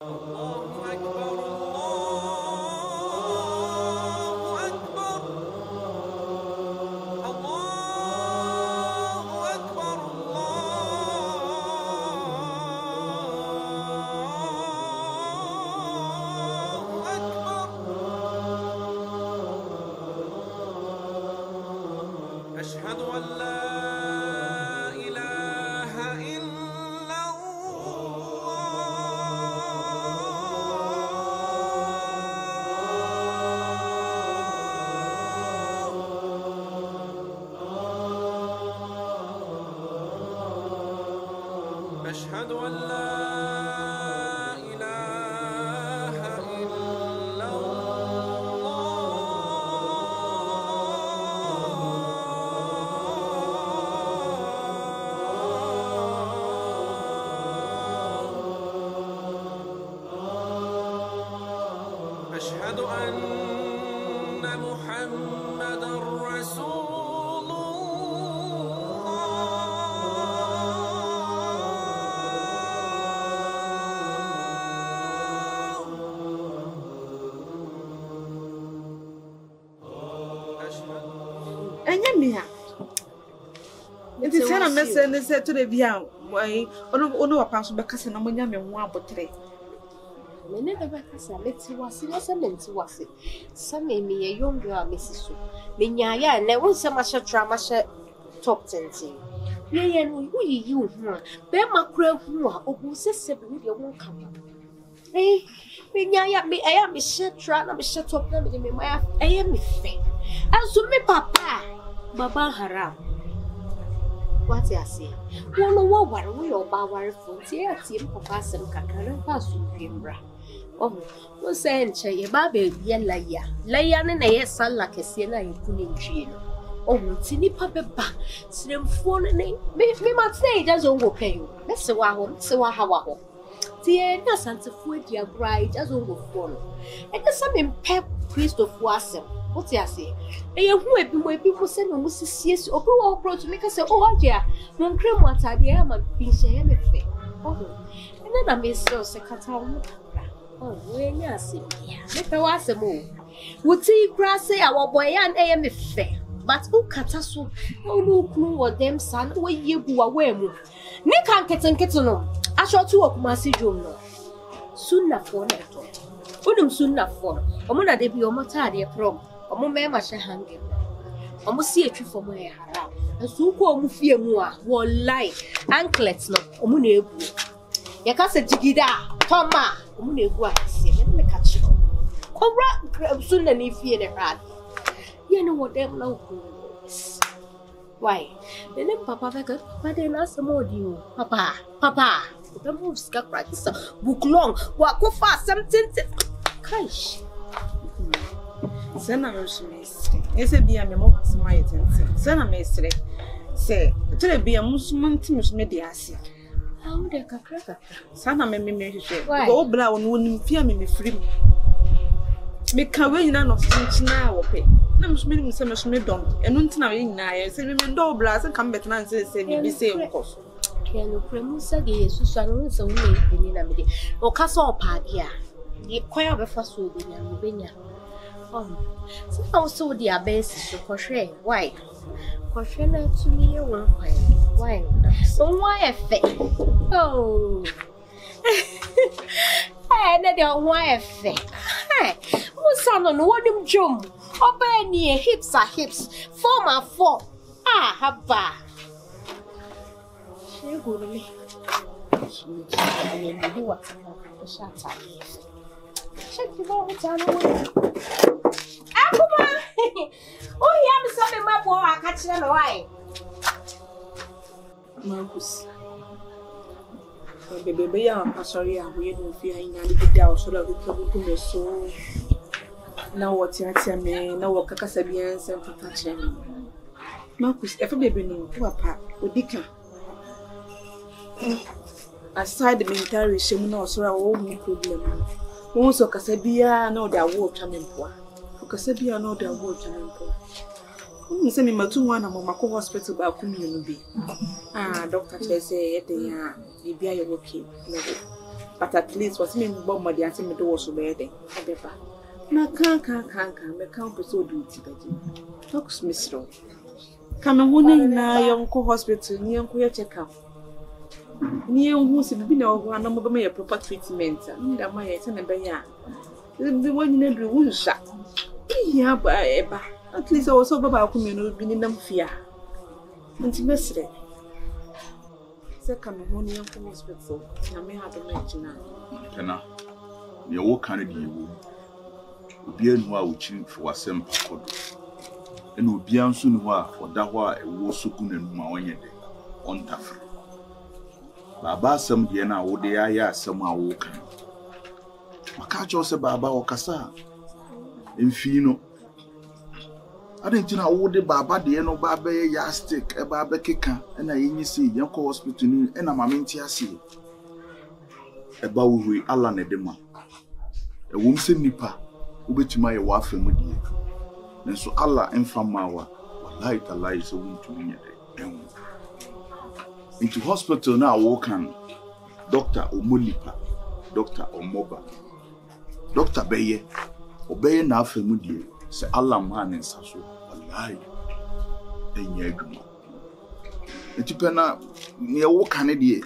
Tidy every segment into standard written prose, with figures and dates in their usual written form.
الله أكبر الله أكبر الله أكبر الله أكبر أشهد أن لا إله إلا أشهد أن لا إله إلا الله أشهد أن محمدا رسول Enyamia. Nti se na mese ne se to de bia wai ono wa panso bekasa na monya me ho abotre. Me ne be bekasa leti wase no se menti wase. Sa me ye yongo a mesiso. Me nyaaya na won se ma hye drama hye top 10. Ye no uyi yi ho a be makura hu a obu sese be de won kama. Me nyaaya me aya me hye drama me hye top na me ma aya me fe. Aso me papa Baba Haram. What I say? One of what we are Bawar for tear team papa some kakara pass bra. Oh, no saying che baby ye laya. Layan and a son like a siena in Punin Gino. Oh, tinny papa ba. Slim phone name. Me must say it doesn't go pay you. That's a wow, so how. Dear, no Santa Food, your bride doesn't go phone. And there's some in pep priest of Wassam. What I say? Who have been where people send me Mrs. or who approach to make us say, oh, dear, mon cream water, the am a pinch a fair. Oh, and then I may so second. Oh, when you see me, if I was a move. Would see grass say our boy and I am a fair. But who catasso? No, no clue what them son, where you go away. Nick and Kitten. I shall to walk my journal. Soon enough for that. Udum soon enough for. Omuna de be o mata de prom. Omo me ma hye hange. Omo si etwi for my haram. Asu ko omo fie mu a wo lie anklet no omo na ebu. Ye ka se jigida toma omo na egu ase me ka chiro. Kobra sun na ni fie ne rad. Ye no wo dem na wo. Why? Then papa vega papa de na samo di o. Papa. The moves got practice. Book long. What go fast something. Gosh. Sena mestre. Ese bia me mo sama yetense. Sena mestre. Se, tele bia musumanti musume de ase. How de kakra. Sana me hwehwe. Go bra wonu nim fia me firi mu. Me ka we nyina no chinchina wo pe. Na musume nim se musume dom. Enu ntina we nyina ye se me do bra se kam betna se me bi se nkoso. No premusa de Jesus anu se won e bini na me de. O ka so opaade a. Ye kwaya be fa so obenya no benya. So also the abyss so crochet. Why? Crochet na to me one why? So why a fe? Oh. Hey, na de why a fe? Hey, musa no no wodum jom. Oba ni hips are hips, form are form. Ah, haba. She go to me. She will do what I shut up. Check you out, Akuma! Oh, yeah, I'm sorry, my boy. I catch them away. Marcus. Baby, I'm sorry, I'm waiting for you. I need to get out so that we can go to so. Now, what you tell me, now what Cacasabians and Patachen. Marcus, if a baby knew who are part with Dicker. Aside the military, she will not solve all my problem. Also, Casabia, no, their work coming for. Casabia, no, their work coming for. Who send me my 2 1 among my hospital about community. Doctor say, they are the okay. but at least was me bomb my answer me do was obey. Na can't me can't pursue duty. Talks Mr. Come on na young hospital near queer check up. Near who's been over one of my proper treatment. That my son and Baya. The one in the wound shot. Yeah, but at least I was over about community in them fear. And yesterday. Come home young hospital. I may have to mention now. Penna, you walk on you. Obian who are watching for a simple code. And Obian soon who are for that why a war so good and Mawanya on Tafra. Baba some Diana would the aya somehow walking. Makacho se Baba or Cassa. Infino. I didn't know what the Baba the no Baba yastic, a Baba kicker, and I see young hospital and a Mamintia see. About we Alan Edema. A woman say Nipa. Ubetima ya wafe mudie nanso Allah enfamawa wallahi tallahi so wonto nyede en into hospital na wokan doctor omolipa doctor omoba doctor beye obeye na afa mudie se Allah man nsaso wallahi enya adwuma etipena ne wokan de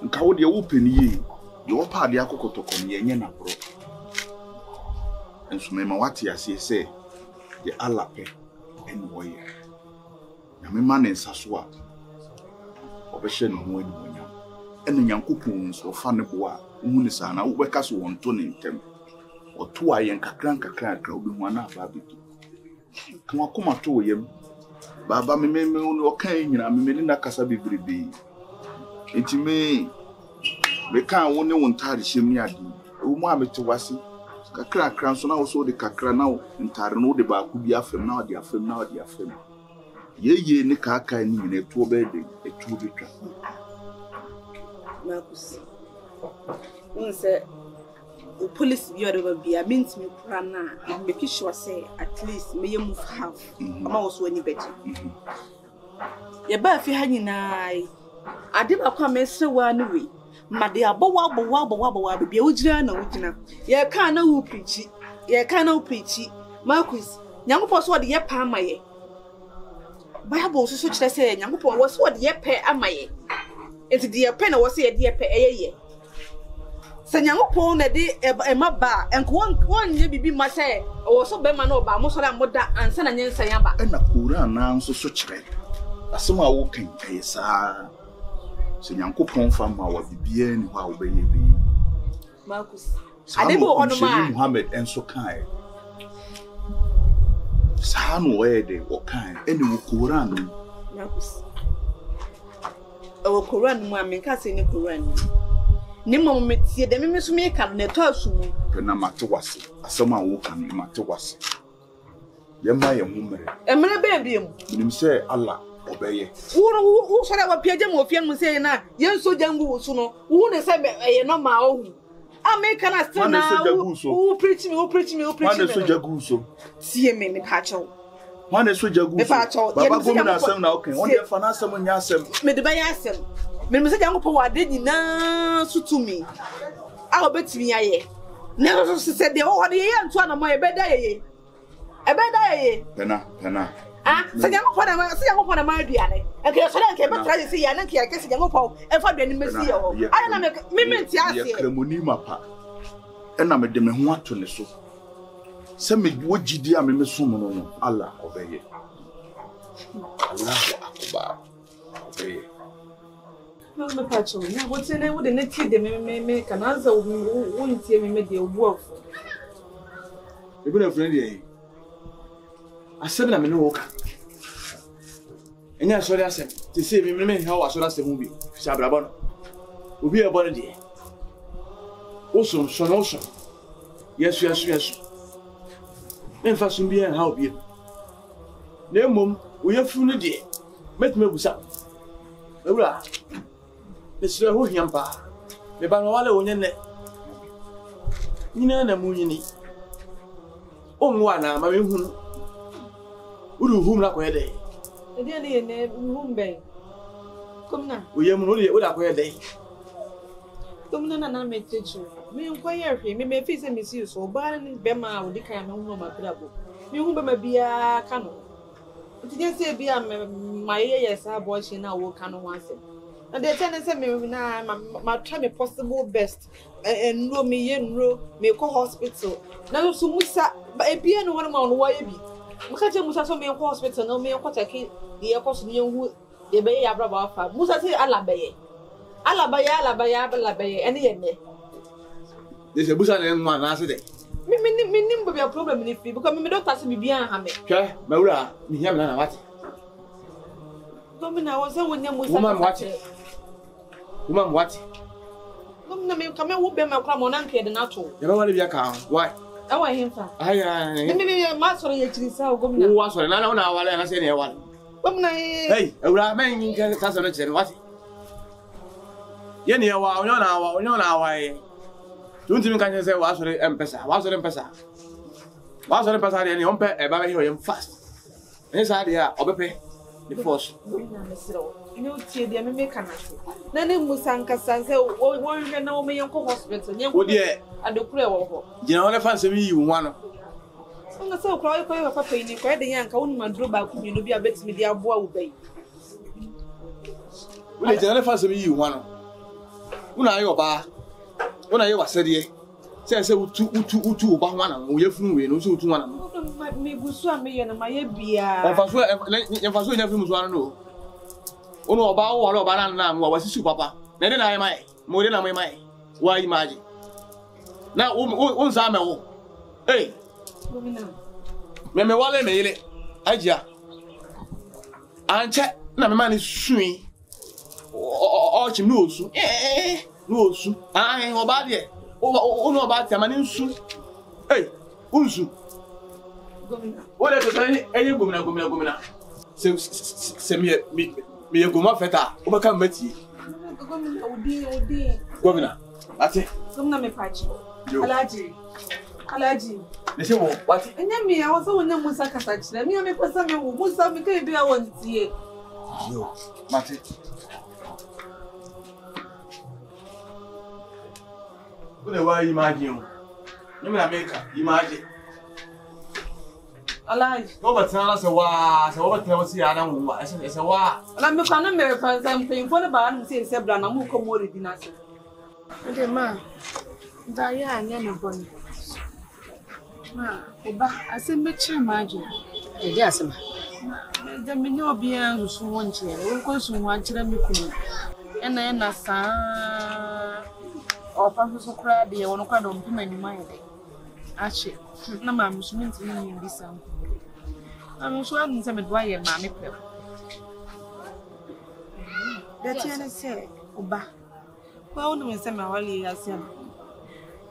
nka wo de wo peniye de wo pa de akokotoko ne yenye na bro. And so, my what you say, the Allah pay and warrior. Yami man in Saswa. Obession when you and the young coupons or funny bois, Munisana, who work us one ton in them, or 2 iron crank crowd, one up barbecue. Come on to him. Baba me no kind, I mean, na Casabi Bribi. It may can't only one tired shimmy. Umame to Wasi. Kakra kran so na wo so de kakra na ntare no de ba ku bi afem na de afem na de afem ye ne kaka ni ne to be de etu bi twa Marcus unse the police bi odo bi a mint me kura na make sure say at least me move half ama wo so ani beji ye ba fi ha nyina ade ba kwa me sewa ni we Made abowa be ojira na ojina ye ka na wo preachi Marcus nyankopɔ so de ye pa amaye Bible so kire say nyankopɔ wo so de ye pa amaye enti de ye pa na wo say de ye pa eyeye se nyankopɔ na de emaba enko wonye bibi ma say wo so be ma na oba mo so da moda ansa na nyensa ya ba na Quran na so kire asema wo kan ayesa se nyankopon fama wa bibia ni wa obeye be Marcus adebo onoma Muhammad enso kai sanu wede wo kan eni wo Quran Marcus o Quran mu amenka se ni Quran ni mo metie de me so me kan na to asumu na mate wase asema wo kan mate wase ye ma ye mumere emre be biem nim se Allah obeye wo sore wa piaje mo ofie mu se na ye so jangu wo so no wo ne se ye no ma ohu America na still na wo preach me Mane so jagu so tie me pa chaw Mane so jagu so baba gomi na asem na okay won dey fa na asem nya asem me de ba ya asem me se jangu po wa de nyina sutumi a obetimi aye na so se de wo de ye nto na mo ye beda ye pena se jangu na ma aduane enke so den ke betra ye se ya na ke ya ke se jangu po e fa aduane mesi ye ho aye na me menti ase ye kremoni mapa e na me de me ho ato ne so se me wo gidi a me so mo no Allah obeye Allahu akbar obeye no me pacho na wo tene wo de ne ti de me kana za wo ntie me de obu afo e bi na friend ye asem na me no woka enya sori asem ti se me ha wa sori asem bi fi abrabo no obi e bone de oso yesu me fa sum bi en ha obi na mom wo ye fu no de metime busa ewura esre ho hiampa me ba no wale onye ne nyina na mu nyini onwa na ma me hu uru hum na ko yede ede ne ne hum ben kom na o ye mu no de o da ko yede Domina na me teach you. Me inquire me feel say me see so bad ni be ma wo di kan me hu ma brabo. Me hu be ma bia ka no. Ti je say bia my yes abortion na wo ka no wanse. And they tell say me na ma try me possible best. And no me ye no me ko hospital. Na so musa e bia no one ma no wa ye bi. Musa che musa so me ko hospital no me ko check the e ko so me hu de be ya brabo afa. Musa say alabaye. Alabaya, any me. There's a bush and one answer there. Me be a problem in it because me don't touch me behind hame. Okay, Maura, me have none what. Domina was when you Woman what? Domina me come who be my cram on anke the natural. You don't want to be a cow. Why? I want him for. Me a master of your so go. Who was for an hour and I said, one. Hey, a ramen in Castle, what? Yenny, why? Don't even can say, was the Empress? Was the Empress? Was the Empress? And you pay a baby him fast. This idea, obey the force. No, dear, me make an answer. Then Musanka says, oh, one can know me uncle hospital. Oh, dear, and the prayer. You know, I fancy me one. So cry for your papa in the credit young, only my drew back, you know, be a bit me the boy. Well, I fancy me one. When I oba, when I was said, says two, one, we have flew in, also to one. Me Busua me and my beer. If I swear, if I saw never was one, no. Oh, no, about all about now, what was his papa? Then I might, more than I might. Why imagine? Now, once I'm a hey, Mamma Wally Mail, Aja. And check, no man is swing. Oh, no, eh, no, I ain't about it. Oh, no, about the man in soon. Hey, Unsu. What is it? Any woman, send me a goma feta, overcome Betty. Governor, that's it. Governor, me patch. Alaji. They say, what? And then me, I was on the Musaka touch. Let me make some Musa, me can be a one see. Yo, Matty. Why imagine? You mean America? Imagine. Alive. Over tell us a while, so over tell us, I don't know. I said, it's a while. And I'm a fan of Americans. I'm paying for the bar and say, Sebran, I'm who come more than us. Okay, ma. Diane, and Bonnie. Ma, I said, make you imagine. Yes, ma. The menu being who's one chair, who goes from one chair, and then a son. Or Professor Crabby, or no kind of woman in my day. Actually, no, I'm assuming to me this song. I'm sure I'm some why a mammy pill. That's what I say, Oba. Well, no, some early as him.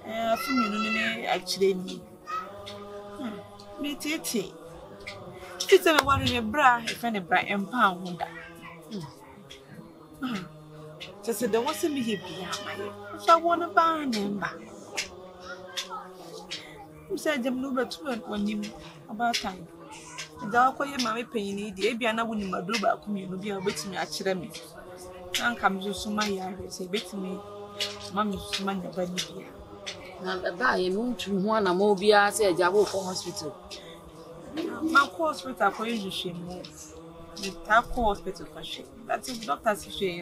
I think actually me. Me titty. It's a one in a bra, if any bright and pound. Just said there wasn't me here behind my. So I want to buy a number. Who said them no better when you about time? And I'll call your mammy paying the Abiana when you might do back me, you'll be a bit me at me. And comes you so my yard, say, bet me, Mammy's man, the baby. Now, the buy a moon to one, a mobia, said Jabo for hospital. My hospital for you, shame. The tap hospital for shame. That's if doctors say,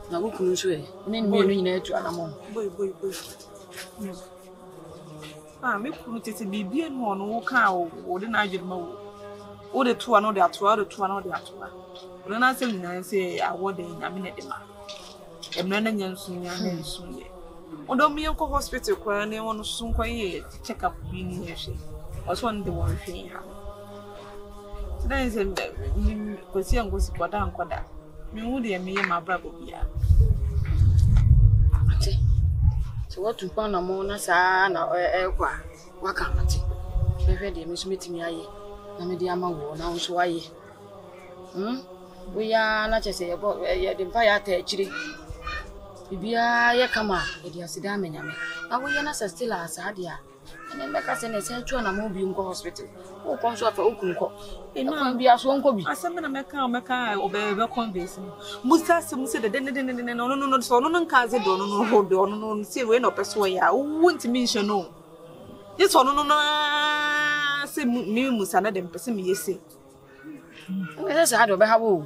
Now, who can you say? Name me to animal. Boy. Ah, me put it be being one who cow or the Nigel Mo. Or the two another, the two another. When I say, I want a minute. And none of them soon. Although me uncle hospital, where anyone soon quiet to check up being here, was one the one thing. Today is a because young was quadam quadam. Me would me and my brother be. So what to find a mona san or airqua? What can I take? Maybe they miss meeting me. I'm a dear man, now so I. We are not just about the fire actually. Bibia ya kama edi asida amenyame. Na wo ye na still asadia. Ene meka se na se atwa na mo bi nko hospital. Wo kon so afa okunko. Ena bia so nko bi. Asem na meka obebe convince. Musa se musa de no so no nka ze do no hold no se we no person ya. Wo ntimi nhwe no. This one no se mi musa na dem person mi yese. Ese sa do be ha wo.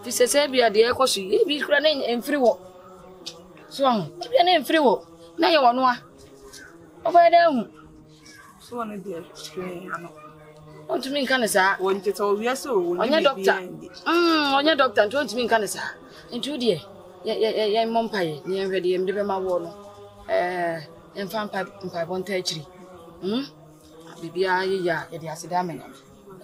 Fi se bia de ekoso e bi kura na emfiri wo. So bia na emfiri wo. Na ye wono a. Oba da hu. So one dey train ano. Want to mean kan sa? Won ti so we so won Onye doctor. Onye doctor want to mean kan sa. Ntu de ye mompaye ni enhwede ye mde be ma wo no. En mpa bonta achiri. Bibia ye ya ye de asida amenya.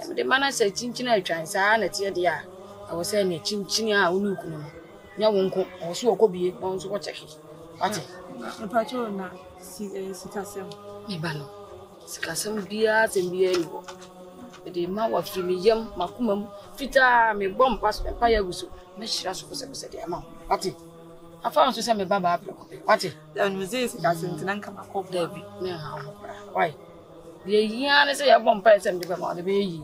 Mde mana sa chinchina atwan sa na tie de a. I was saying chinchina a unu kunu. Nya wonko o so okobie on so ko cheki. Ati. Pacho na sikasem. Me ba no. Sikasem bia tembia ni wo. De ma wa firi me yam makomam fita me bom pass pa ya guso. Me hira so ko se de ama. Ati. Afa so se me baba apeko. Ati. Dan muze sikasem tinan kama ko David me ha ho kra. Why? Ye yi se ya bom pa se me de ba ma de be yi.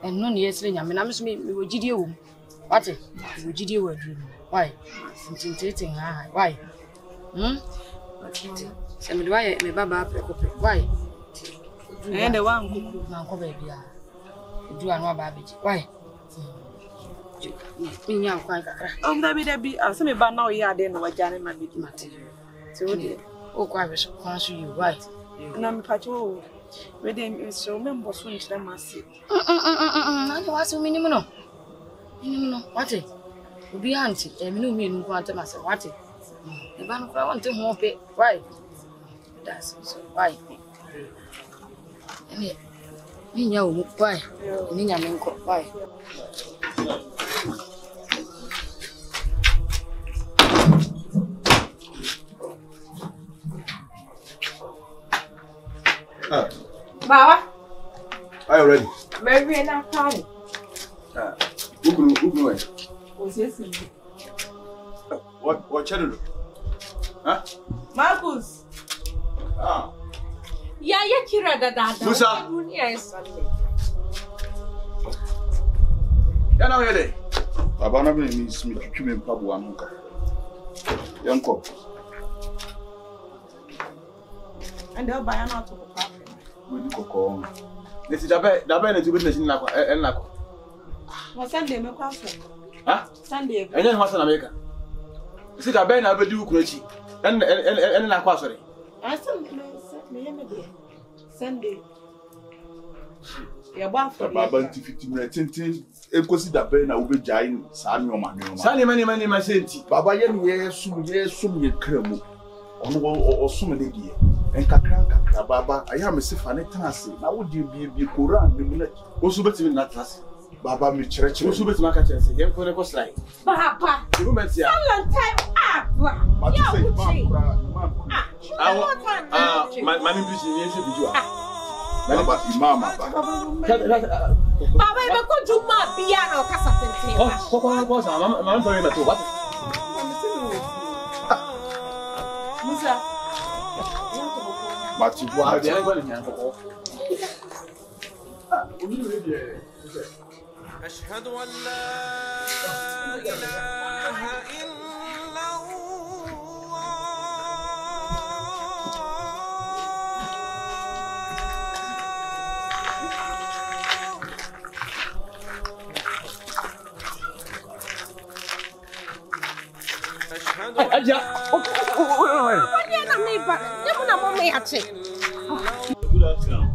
Enno ne yesire nyame na me so me wogidie wo. Ati. Wogidie wo aduru. Why? Sintintin ha. Why? Se me do aye me baba apeko. Why? And the one kuku na ko baby a. Du anu aba beji. Why? Me nya kwan kakra. Dabi ase me ba na o ya de no wajane ma bi Mate. So o kwa be so kwan so you. Why? na me pacho we dey so me mbo so nchira masi. Na de wasu minimum no. Minimum no. What? Obi anti e me no mi enu kwanta mase. What? E ba no kwa want ho pe. Why? That's so why? Ene ni nya wo why? Ni nya me nko why? Baba, Are you ready? baby na fine. Who What channel? Huh? Marcus. Ah. Ya kira da. Musa. Yes. Ya na we dey. Baba na be mi twitwi me mpaboa no ka. Yanko. And the buy na to papa. We di kokko. Nesi dabe na tu be na sin na kwa na kwa. Mo Sunday me kwa so. Ha? Sunday. Enye ho na America. Nesi dabe na be di ukuro chi. En na kwa sori. Me yeme de. Sunday. Ya ba for. Baba nti 50 minutes tintin enkosi dabe na wo be jai sa nyoma. Sa ni ma senti. Baba ye ni sum ye kremu. Ono osum de die. Enkakra baba aya me sefa ne tanase na wo de bi Quran ne mu na osu betimi na tanase. Baba me kire Osu beti maka chense. Yen ko ne ko slide. Papa. You met ya. Long time up. ma Ya say uchi. Mani bi si yen se bijua. Baba imam baba. Baba e ko juma bia na o kasa tente. Ko sa ma so me to what? Musa. Mati bua Dia ko ni nyan ko. أشهد أن لا إله إلا أشهد أن Good afternoon.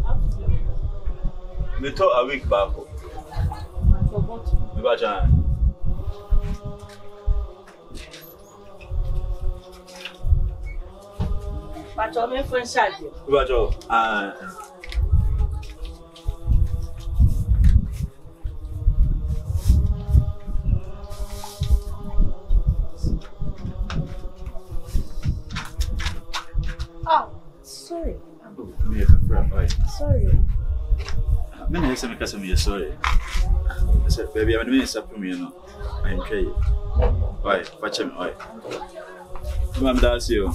Me talk a week back. Me ba jan. Pacho me foi charge. Me ba jo. Oh, sorry. Me a friend, right? Sorry. Me na say me kasa me sorry. I said baby, I'm not support me no. I'm try. Why? Watch him. Why? Mom, that's you.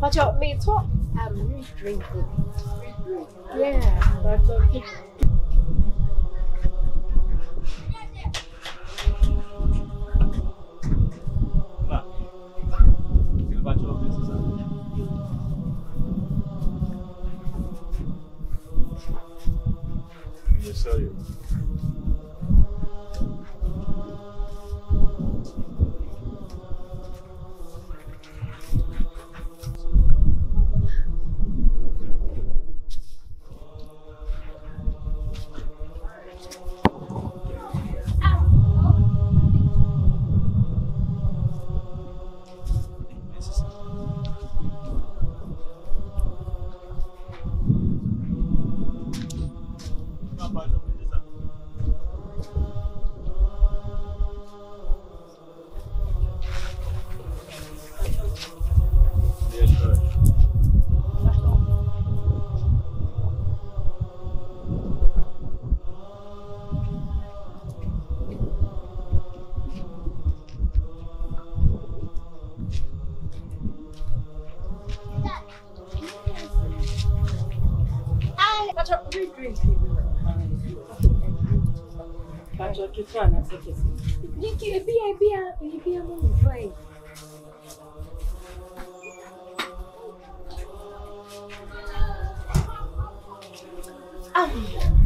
But you may talk. Drinking. Yeah, that's okay. Sorry.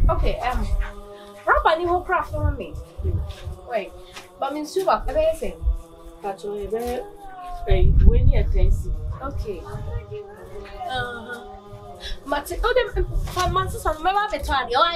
Okay, Robert, you will craft for me. Wait, but I'm super amazing. But you're very when you're tense. Okay. Mate, oh, them 5 months on my baby, 20. Oh,